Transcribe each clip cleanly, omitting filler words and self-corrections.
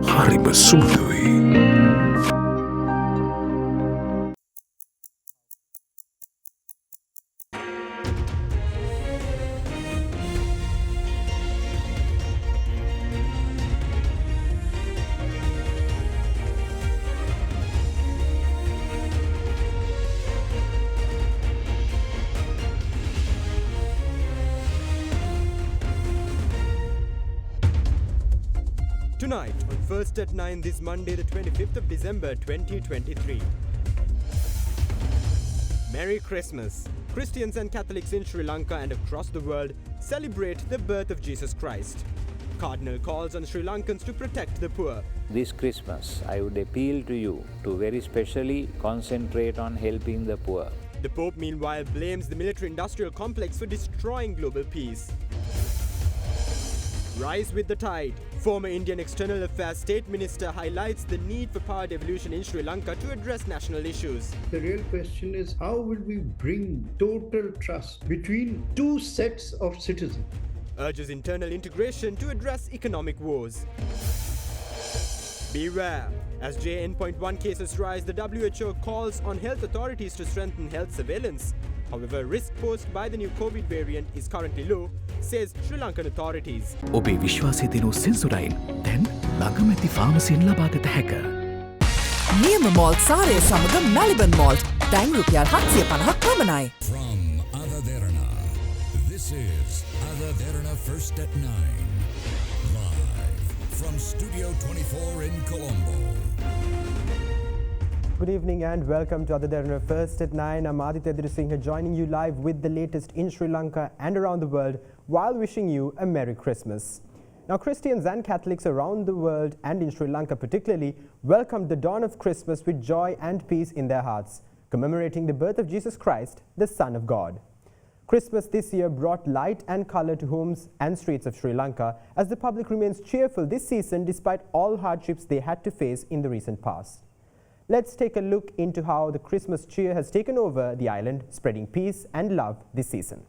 හරිම සුමුදුයි. Tonight, on First at 9 this Monday, the 25th of December 2023. Merry Christmas! Christians and Catholics in Sri Lanka and across the world celebrate the birth of Jesus Christ. Cardinal calls on Sri Lankans to protect the poor. This Christmas, I would appeal to you to very specially concentrate on helping the poor. The Pope, meanwhile, blames the military-industrial complex for destroying global peace. Rise with the tide. Former Indian External Affairs State Minister highlights the need for power devolution in Sri Lanka to address national issues. The real question is, how will we bring total trust between two sets of citizens? Urges internal integration to address economic woes. Beware. As JN.1 cases rise, the WHO calls on health authorities to strengthen health surveillance. However, risk posed by the new COVID variant is currently low, says Sri Lankan authorities. ඔබේ විශ්වාසය දෙනු සෙන්සුරයින් දැන් ළඟමැති ෆාමසියෙන් ලබාගත හැක. නියම malt සාරය සමග Maliban malt දැන් රුපියල් 750ක් පමණයි. From AdaDerana, this is AdaDerana First at 9. Live from Studio 24 in Colombo. Good evening and welcome to AdaDerana First at 9. I'm Aditya Dirusingha joining you live with the latest in Sri Lanka and around the world while wishing you a Merry Christmas. Now, Christians and Catholics around the world and in Sri Lanka particularly welcomed the dawn of Christmas with joy and peace in their hearts, commemorating the birth of Jesus Christ, the Son of God. Christmas this year brought light and color to homes and streets of Sri Lanka as the public remains cheerful this season despite all hardships they had to face in the recent past. Let's take a look into how the Christmas cheer has taken over the island, spreading peace and love this season.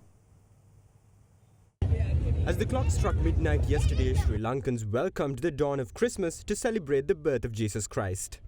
As the clock struck midnight yesterday, Sri Lankans welcomed the dawn of Christmas to celebrate the birth of Jesus Christ.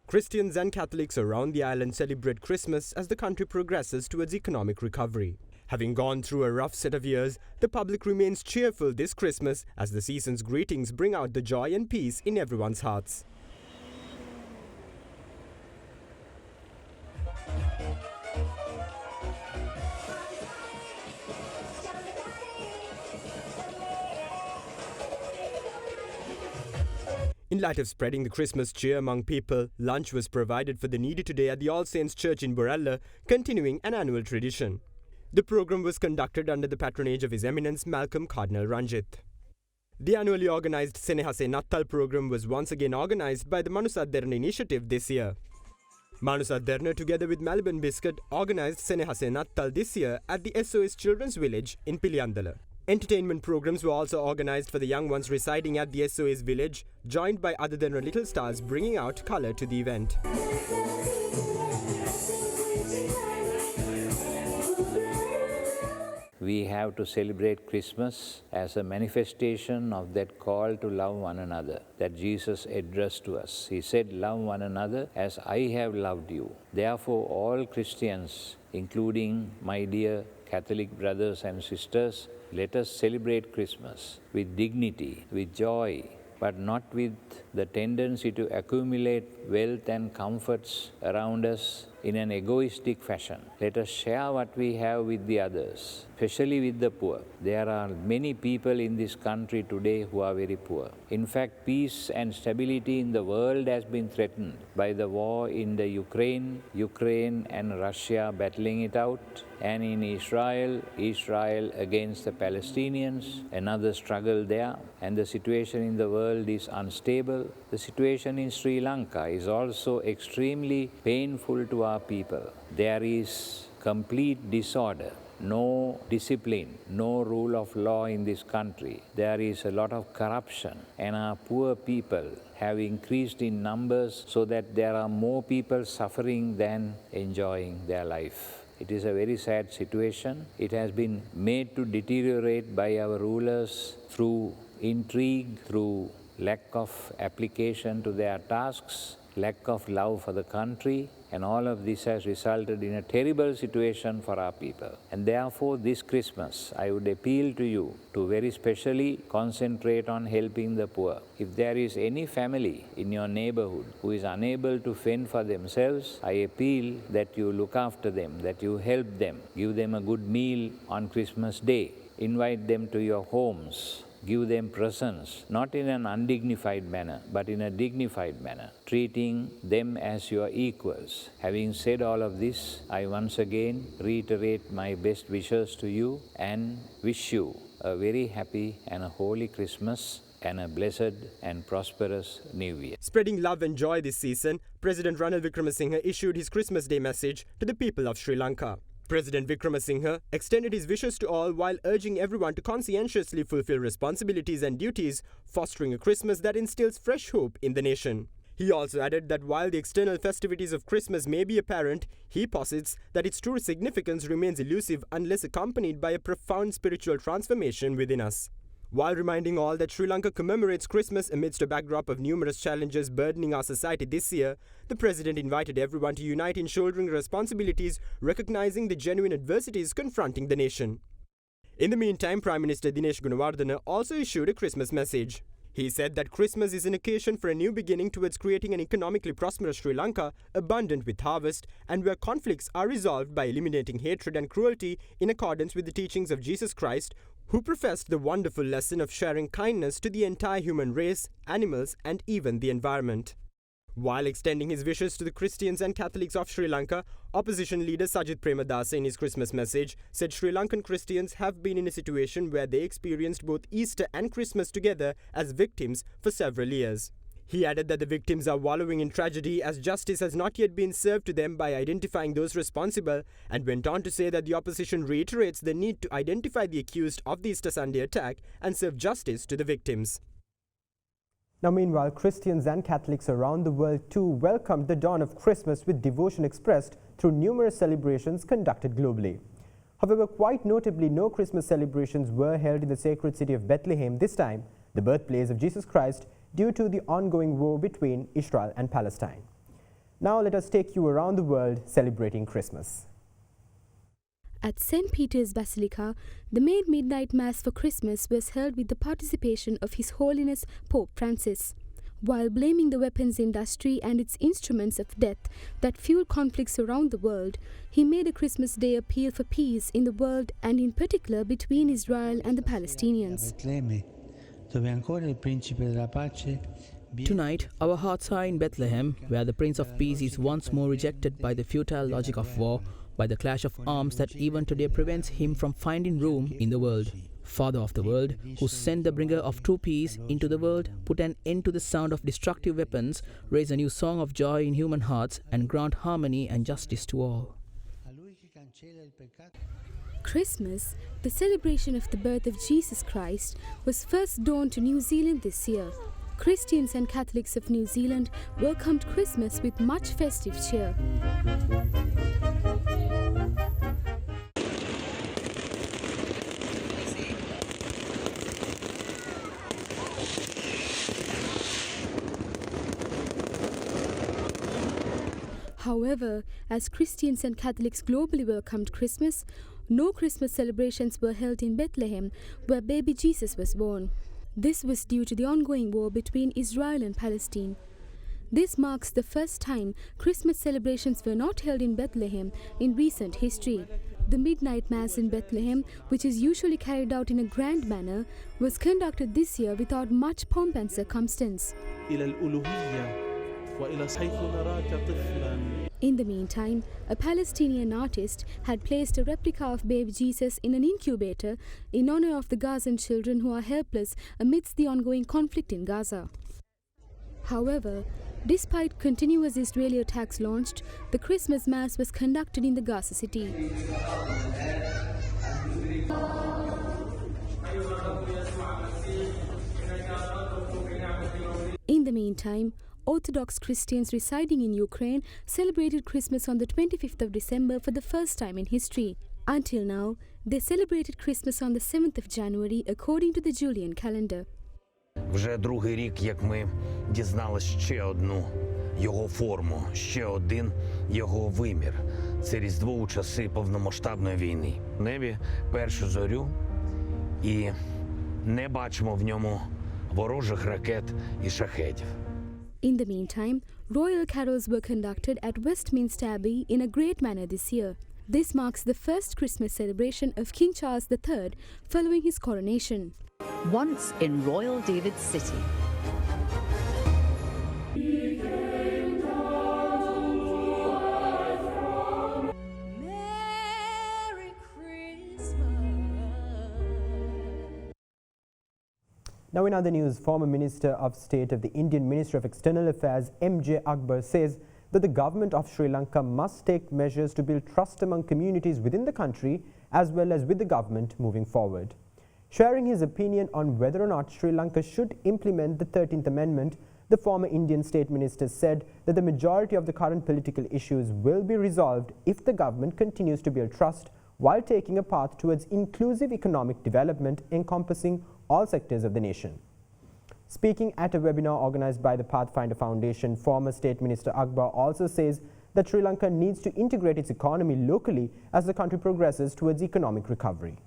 Christians and Catholics around the island celebrate Christmas as the country progresses towards economic recovery. Having gone through a rough set of years, the public remains cheerful this Christmas as the season's greetings bring out the joy and peace in everyone's hearts. In light of spreading the Christmas cheer among people, lunch was provided for the needy today at the All Saints Church in Borella, continuing an annual tradition. The program was conducted under the patronage of His Eminence Malcolm Cardinal Ranjith. The annually organized Senehase Nattal program was once again organized by the AdaDerana initiative this year. AdaDerana, together with Melbourne Biscuit, organized Senehase Nattal this year at the SOS Children's Village in Piliyandala. Entertainment programs were also organized for the young ones residing at the SOS village, joined by AdaDerana Little Stars bringing out colour to the event. We have to celebrate Christmas as a manifestation of that call to love one another that Jesus addressed to us. He said, "Love one another as I have loved you." Therefore, all Christians, including my dear Catholic brothers and sisters, let us celebrate Christmas with dignity, with joy, but not with the tendency to accumulate wealth and comforts around us in an egoistic fashion. Let us share what we have with the others, especially with the poor. There are many people in this country today who are very poor. In fact, peace and stability in the world has been threatened by the war in the Ukraine and Russia battling it out, and in Israel against the Palestinians, another struggle there, and the situation in the world is unstable. The situation in Sri Lanka is also extremely painful to our people. There is complete disorder. no discipline, no rule of law in this country. There is a lot of corruption, and our poor people have increased in numbers so that there are more people suffering than enjoying their life. It is a very sad situation. It has been made to deteriorate by our rulers through intrigue, through lack of application to their tasks, lack of love for the country, and all of this has resulted in a terrible situation for our people. And therefore, this Christmas, I would appeal to you to very specially concentrate on helping the poor. If there is any family in your neighborhood who is unable to fend for themselves, I appeal that you look after them, that you help them, give them a good meal on Christmas Day, invite them to your homes, give them presents, not in an undignified manner, but in a dignified manner, treating them as your equals. Having said all of this, I once again reiterate my best wishes to you and wish you a very happy and a holy Christmas and a blessed and prosperous New Year. Spreading love and joy this season, President Ranil Wickremesinghe issued his Christmas Day message to the people of Sri Lanka. President Wickremesinghe extended his wishes to all while urging everyone to conscientiously fulfill responsibilities and duties, fostering a Christmas that instills fresh hope in the nation. He also added that while the external festivities of Christmas may be apparent, he posits that its true significance remains elusive unless accompanied by a profound spiritual transformation within us. While reminding all that Sri Lanka commemorates Christmas amidst a backdrop of numerous challenges burdening our society this year, the President invited everyone to unite in shouldering responsibilities, recognizing the genuine adversities confronting the nation. In the meantime, Prime Minister Dinesh Gunawardena also issued a Christmas message. He said that Christmas is an occasion for a new beginning towards creating an economically prosperous Sri Lanka, abundant with harvest, and where conflicts are resolved by eliminating hatred and cruelty in accordance with the teachings of Jesus Christ, who professed the wonderful lesson of sharing kindness to the entire human race, animals, and even the environment. While extending his wishes to the Christians and Catholics of Sri Lanka, opposition leader Sajith Premadasa in his Christmas message said Sri Lankan Christians have been in a situation where they experienced both Easter and Christmas together as victims for several years. He added that the victims are wallowing in tragedy as justice has not yet been served to them by identifying those responsible, and went on to say that the opposition reiterates the need to identify the accused of the Easter Sunday attack and serve justice to the victims. Now, meanwhile, Christians and Catholics around the world too welcomed the dawn of Christmas with devotion expressed through numerous celebrations conducted globally. However, quite notably, no Christmas celebrations were held in the sacred city of Bethlehem this time, the birthplace of Jesus Christ, due to the ongoing war between Israel and Palestine. Now let us take you around the world celebrating Christmas. At St. Peter's Basilica, the main midnight mass for Christmas was held with the participation of His Holiness Pope Francis. While blaming the weapons industry and its instruments of death that fuel conflicts around the world, he made a Christmas Day appeal for peace in the world and in particular between Israel and the Palestinians. Tonight, our hearts are in Bethlehem, where the Prince of Peace is once more rejected by the futile logic of war, by the clash of arms that even today prevents him from finding room in the world. Father of the world, who sent the bringer of true peace into the world, put an end to the sound of destructive weapons, raise a new song of joy in human hearts, and grant harmony and justice to all. Christmas, the celebration of the birth of Jesus Christ, was first dawned to New Zealand this year. Christians and Catholics of New Zealand welcomed Christmas with much festive cheer. However, as Christians and Catholics globally welcomed Christmas, no Christmas celebrations were held in Bethlehem, where baby Jesus was born. This was due to the ongoing war between Israel and Palestine. This marks the first time Christmas celebrations were not held in Bethlehem in recent history. The midnight mass in Bethlehem, which is usually carried out in a grand manner, was conducted this year without much pomp and circumstance. In the meantime, a Palestinian artist had placed a replica of baby Jesus in an incubator in honor of the Gazan children who are helpless amidst the ongoing conflict in Gaza. However, despite continuous Israeli attacks launched, the Christmas Mass was conducted in the Gaza city. the meantime, Orthodox Christians residing in Ukraine celebrated Christmas on the 25th of December for the first time in history. Until now, they celebrated Christmas on the 7th of January according to the Julian calendar. Вже другий рік, як ми дізнали ще одну його форму, ще один його вимір. Це Різдво у часи повномасштабної війни. В небі першу зорю і не бачимо в ньому ворожих ракет і шахедів. In the meantime, royal carols were conducted at Westminster Abbey in a great manner this year. This marks the first Christmas celebration of King Charles III following his coronation. Once in Royal David City. Now in other news, former Minister of State of the Indian Ministry of External Affairs M.J. Akbar says that the government of Sri Lanka must take measures to build trust among communities within the country as well as with the government moving forward. Sharing his opinion on whether or not Sri Lanka should implement the 13th Amendment, the former Indian State Minister said that the majority of the current political issues will be resolved if the government continues to build trust while taking a path towards inclusive economic development encompassing all sectors of the nation. Speaking at a webinar organized by the Pathfinder Foundation, former State Minister Akbar also says that Sri Lanka needs to integrate its economy locally as the country progresses towards economic recovery.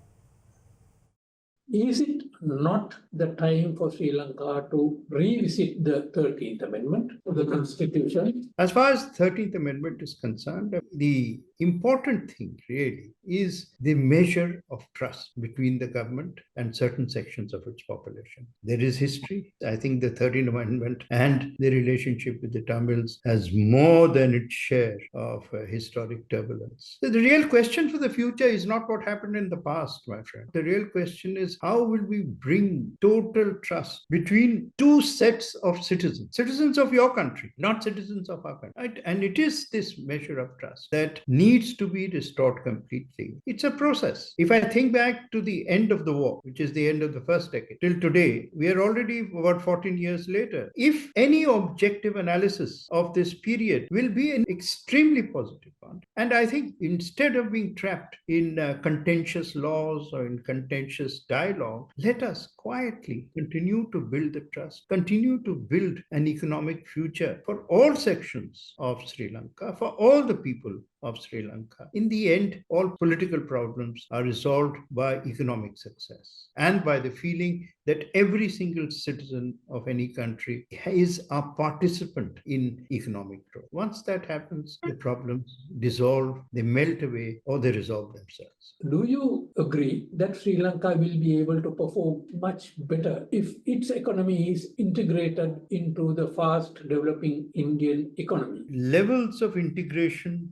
Is it not the time for Sri Lanka to revisit the 13th Amendment of the Constitution? As far as 13th Amendment is concerned, the important thing really is the measure of trust between the government and certain sections of its population. There is history. I think the 13th Amendment and the relationship with the Tamils has more than its share of historic turbulence. So the real question for the future is not what happened in the past, my friend. The real question is how will we bring total trust between two sets of citizens of your country, not citizens of our country. Right? And it is this measure of trust that needs to be restored completely. It's a process. If I think back to the end of the war, which is the end of the first decade, till today, we are already about 14 years later. If any objective analysis of this period will be an extremely positive one, and I think instead of being trapped in contentious laws or in contentious dialogue, let us quietly continue to build the trust, continue to build an economic future for all sections of Sri Lanka, for all the people of Sri Lanka. In the end, all political problems are resolved by economic success and by the feeling that every single citizen of any country is a participant in economic growth. Once that happens, the problems dissolve, they melt away, or they resolve themselves. Do you agree that Sri Lanka will be able to perform much better if its economy is integrated into the fast developing Indian economy? Levels of integration,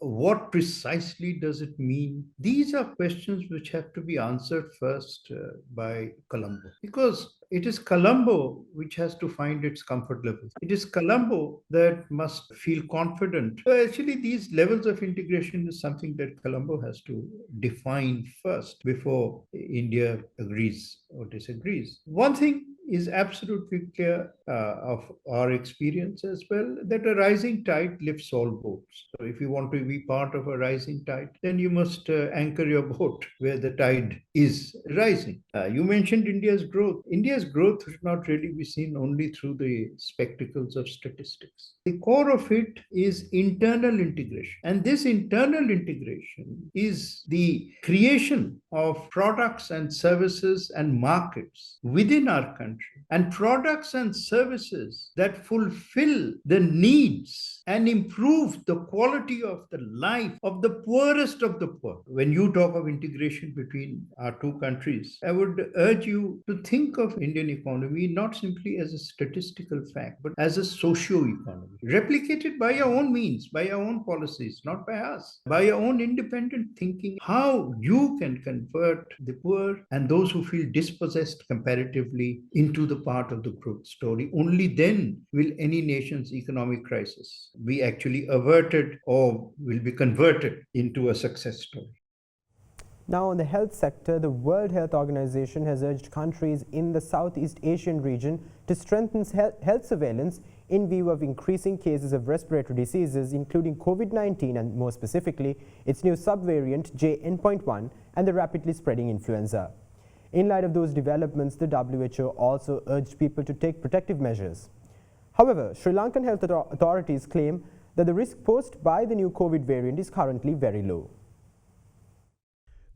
what precisely does it mean? These are questions which have to be answered first by Colombo, because it is Colombo which has to find its comfort level. It is Colombo that must feel confident. So actually, these levels of integration is something that Colombo has to define first before India agrees or disagrees. One thing is absolutely clear of our experience as well, that a rising tide lifts all boats. So if you want to be part of a rising tide, then you must anchor your boat where the tide is rising. You mentioned India's growth. India's growth should not really be seen only through the spectacles of statistics. The core of it is internal integration. And this internal integration is the creation of products and services and markets within our country, and products and services that fulfill the needs and improve the quality of the life of the poorest of the poor. When you talk of integration between our two countries, I would urge you to think of Indian economy not simply as a statistical fact, but as a socio-economy, replicated by your own means, by your own policies, not by us, by your own independent thinking, how you can convert the poor and those who feel dispossessed comparatively into the part of the growth story. Only then will any nation's economic crisis be actually averted or will be converted into a success story. Now, on the health sector, the World Health Organization has urged countries in the Southeast Asian region to strengthen health surveillance in view of increasing cases of respiratory diseases, including COVID-19 and more specifically, its new subvariant JN.1 and the rapidly spreading influenza. In light of those developments, the WHO also urged people to take protective measures. However, Sri Lankan health authorities claim that the risk posed by the new COVID variant is currently very low.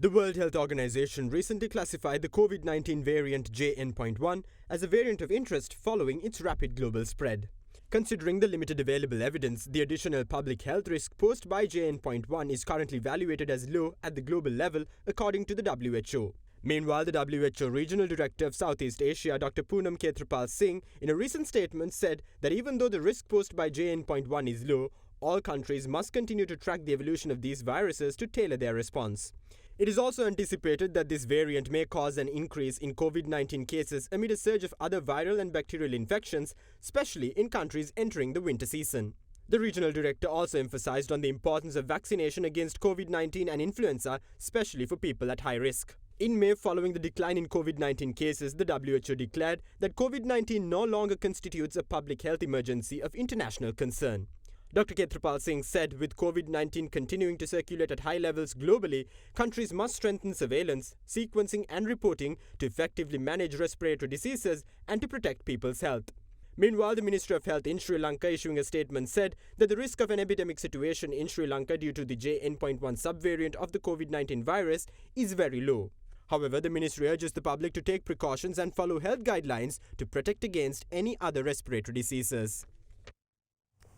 The World Health Organization recently classified the COVID-19 variant JN.1 as a variant of interest following its rapid global spread. Considering the limited available evidence, the additional public health risk posed by JN.1 is currently evaluated as low at the global level, according to the WHO. Meanwhile, the WHO Regional Director of Southeast Asia, Dr. Poonam Khetrapal Singh, in a recent statement said that even though the risk posed by JN.1 is low, all countries must continue to track the evolution of these viruses to tailor their response. It is also anticipated that this variant may cause an increase in COVID-19 cases amid a surge of other viral and bacterial infections, especially in countries entering the winter season. The regional director also emphasized on the importance of vaccination against COVID-19 and influenza, especially for people at high risk. In May, following the decline in COVID-19 cases, the WHO declared that COVID-19 no longer constitutes a public health emergency of international concern. Dr. Khetrapal Singh said with COVID-19 continuing to circulate at high levels globally, countries must strengthen surveillance, sequencing and reporting to effectively manage respiratory diseases and to protect people's health. Meanwhile, the Ministry of Health in Sri Lanka, issuing a statement, said that the risk of an epidemic situation in Sri Lanka due to the JN.1 subvariant of the COVID-19 virus is very low. However, the ministry urges the public to take precautions and follow health guidelines to protect against any other respiratory diseases.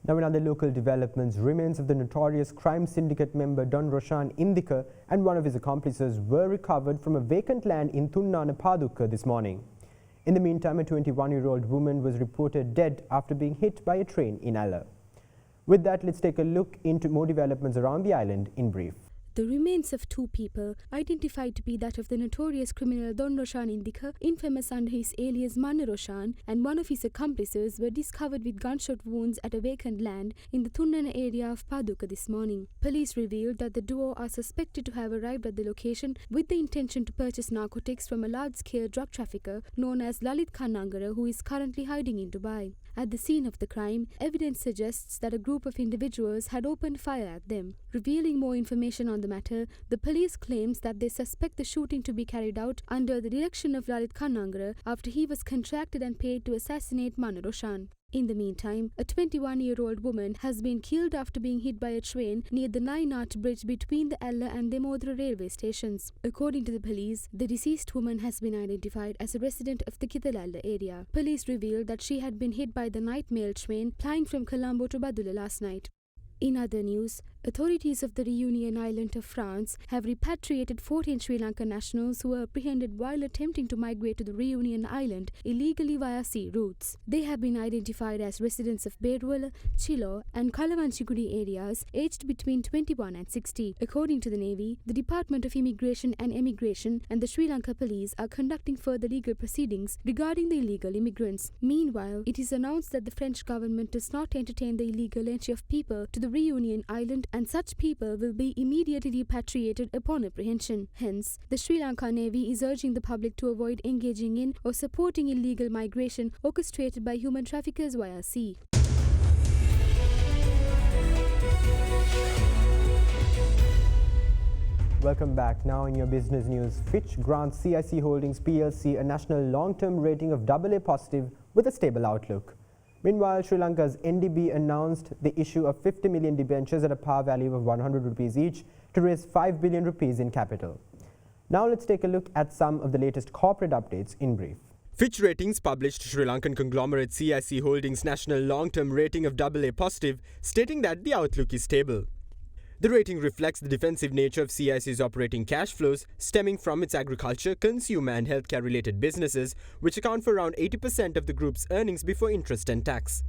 Now, in other local developments, remains of the notorious crime syndicate member Don Roshan Indika and one of his accomplices were recovered from a vacant land in Tunnana Padukka this morning. In the meantime, a 21-year-old woman was reported dead after being hit by a train in Alla. With that, let's take a look into more developments around the island in brief. The remains of two people, identified to be that of the notorious criminal Don Roshan Indika, infamous under his alias Manna Roshan, and one of his accomplices were discovered with gunshot wounds at a vacant land in the Tunnana area of Padukka this morning. Police revealed that the duo are suspected to have arrived at the location with the intention to purchase narcotics from a large-scale drug trafficker known as Lalit Kannangara, who is currently hiding in Dubai. At the scene of the crime, evidence suggests that a group of individuals had opened fire at them. Revealing more information on the matter, the police claims that they suspect the shooting to be carried out under the direction of Lalit Kannangara after he was contracted and paid to assassinate Manna Roshan. In the meantime, a 21-year-old woman has been killed after being hit by a train near the Nainat bridge between the Alla and Demodra railway stations. According to the police, the deceased woman has been identified as a resident of the Kithalalla area. Police revealed that she had been hit by the night mail train plying from Colombo to Badula last night. In other news, authorities of the Reunion Island of France have repatriated 14 Sri Lankan nationals who were apprehended while attempting to migrate to the Reunion Island illegally via sea routes. They have been identified as residents of Beruwala, Chilo and Kalawanchikudi areas aged between 21 and 60. According to the Navy, the Department of Immigration and Emigration and the Sri Lanka Police are conducting further legal proceedings regarding the illegal immigrants. Meanwhile, it is announced that the French government does not entertain the illegal entry of people to the Reunion Island, and such people will be immediately repatriated upon apprehension. Hence, the Sri Lanka Navy is urging the public to avoid engaging in or supporting illegal migration orchestrated by human traffickers via sea. Welcome back. Now in your business news, Fitch grants CIC Holdings PLC a national long-term rating of AA positive with a stable outlook. Meanwhile, Sri Lanka's NDB announced the issue of 50 million debentures at a par value of 100 rupees each to raise 5 billion rupees in capital. Now let's take a look at some of the latest corporate updates in brief. Fitch Ratings published Sri Lankan conglomerate CIC Holdings' national long-term rating of AA positive, stating that the outlook is stable. The rating reflects the defensive nature of CIC's operating cash flows stemming from its agriculture, consumer and healthcare-related businesses, which account for around 80% of the group's earnings before interest and tax.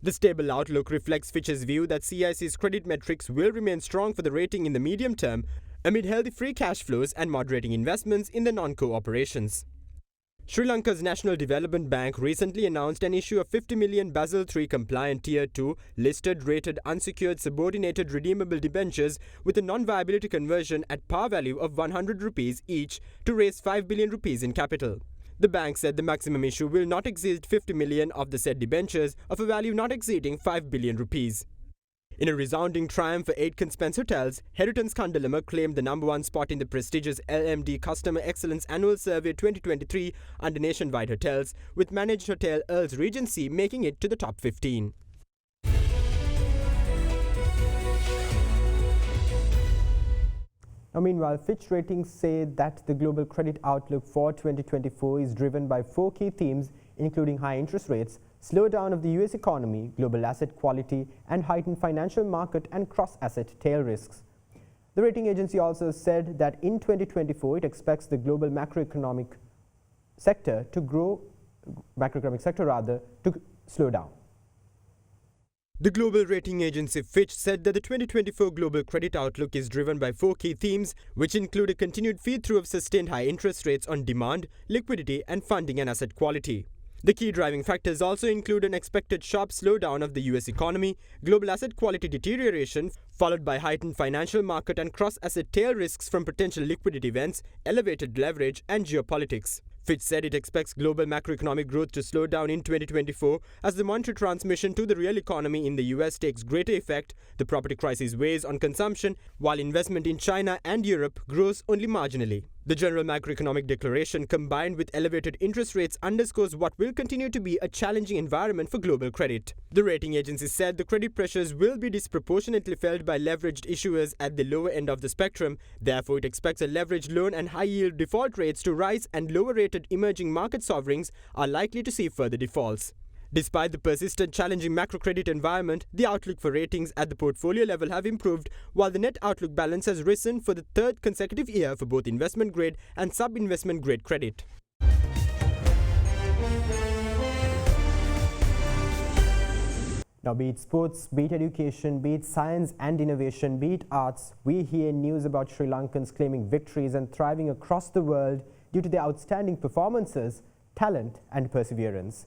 The stable outlook reflects Fitch's view that CIC's credit metrics will remain strong for the rating in the medium term, amid healthy free cash flows and moderating investments in the non-core operations. Sri Lanka's National Development Bank recently announced an issue of 50 million Basel III compliant Tier 2 listed rated unsecured subordinated redeemable debentures with a non-viability conversion at par value of 100 rupees each to raise 5 billion rupees in capital. The bank said the maximum issue will not exceed 50 million of the said debentures of a value not exceeding 5 billion rupees. In a resounding triumph for 8 Spence Hotels, Heriton's Kandalama claimed the #1 spot in the prestigious LMD Customer Excellence Annual Survey 2023 under nationwide hotels, with managed hotel Earl's Regency making it to the top 15. Now, meanwhile, Fitch Ratings say that the global credit outlook for 2024 is driven by 4 key themes, including high interest rates, slowdown of the US economy, global asset quality, and heightened financial market and cross-asset tail risks. The rating agency also said that in 2024, it expects the global macroeconomic sector to slow down. The global rating agency Fitch said that the 2024 global credit outlook is driven by 4 key themes, which include a continued feed-through of sustained high interest rates on demand, liquidity, and funding and asset quality. The key driving factors also include an expected sharp slowdown of the US economy, global asset quality deterioration, followed by heightened financial market and cross-asset tail risks from potential liquidity events, elevated leverage, and geopolitics. Fitch said it expects global macroeconomic growth to slow down in 2024 as the monetary transmission to the real economy in the US takes greater effect, the property crisis weighs on consumption, while investment in China and Europe grows only marginally. The general macroeconomic declaration combined with elevated interest rates underscores what will continue to be a challenging environment for global credit. The rating agency said the credit pressures will be disproportionately felt by leveraged issuers at the lower end of the spectrum. Therefore, it expects a leveraged loan and high-yield default rates to rise, and lower-rated emerging market sovereigns are likely to see further defaults. Despite the persistent challenging macro credit environment, the outlook for ratings at the portfolio level have improved, while the net outlook balance has risen for the 3rd consecutive year for both investment grade and sub-investment grade credit. Now, be it sports, be it education, be it science and innovation, be it arts, we hear news about Sri Lankans claiming victories and thriving across the world due to their outstanding performances, talent and perseverance.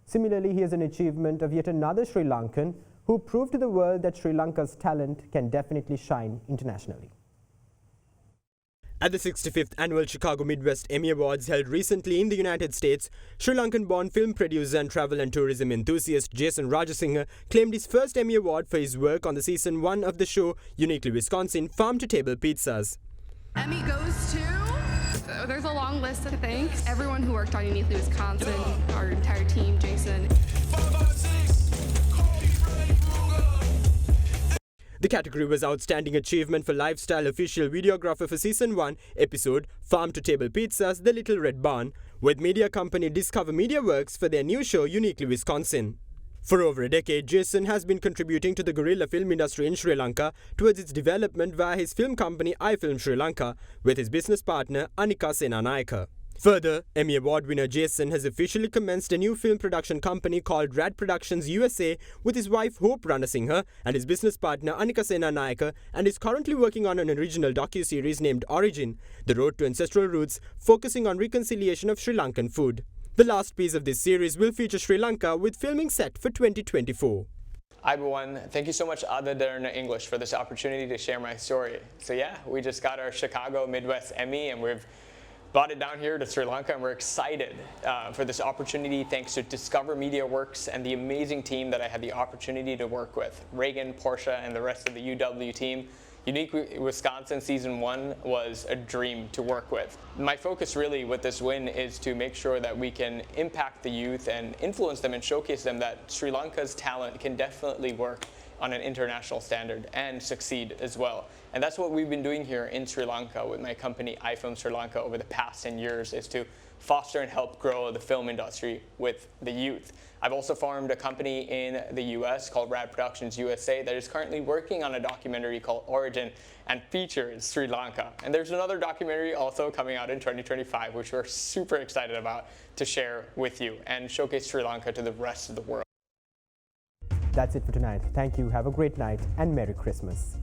Similarly, here's an achievement of yet another Sri Lankan who proved to the world that Sri Lanka's talent can definitely shine internationally. At the 65th Annual Chicago Midwest Emmy Awards held recently in the United States, Sri Lankan-born film producer and travel and tourism enthusiast Jason Rajasinghe claimed his first Emmy Award for his work on the season 1 of the show Uniquely Wisconsin Farm-to-Table Pizzas. Emmy goes to... There's a long list of things. Everyone who worked on Uniquely Wisconsin, our entire team, Jason. The category was Outstanding Achievement for Lifestyle Official Videographer for Season 1, episode Farm-to-Table Pizzas, The Little Red Barn, with media company Discover Media Works for their new show Uniquely Wisconsin. For over a decade, Jason has been contributing to the guerrilla film industry in Sri Lanka towards its development via his film company iFilm Sri Lanka with his business partner Annika Senanayake. Further, Emmy Award winner Jason has officially commenced a new film production company called Rad Productions USA with his wife Hope Ranasinghe and his business partner Annika Senanayake, and is currently working on an original docu-series named Origin, The Road to Ancestral Roots, focusing on reconciliation of Sri Lankan food. The last piece of this series will feature Sri Lanka with filming set for 2024. Hi everyone, thank you so much AdaDerana English for this opportunity to share my story. So yeah, we just got our Chicago Midwest Emmy and we've brought it down here to Sri Lanka, and we're excited for this opportunity thanks to Discover Media Works and the amazing team that I had the opportunity to work with. Reagan, Portia, and the rest of the UW team. Uniquely Wisconsin Season 1 was a dream to work with. My focus really with this win is to make sure that we can impact the youth and influence them and showcase them that Sri Lanka's talent can definitely work on an international standard and succeed as well. And that's what we've been doing here in Sri Lanka with my company iFilm Sri Lanka over the past 10 years, is to foster and help grow the film industry with the youth. I've also formed a company in the US called Rad Productions USA that is currently working on a documentary called Origin and features Sri Lanka. And there's another documentary also coming out in 2025, which we're super excited about to share with you and showcase Sri Lanka to the rest of the world. That's it for tonight. Thank you, have a great night, and Merry Christmas.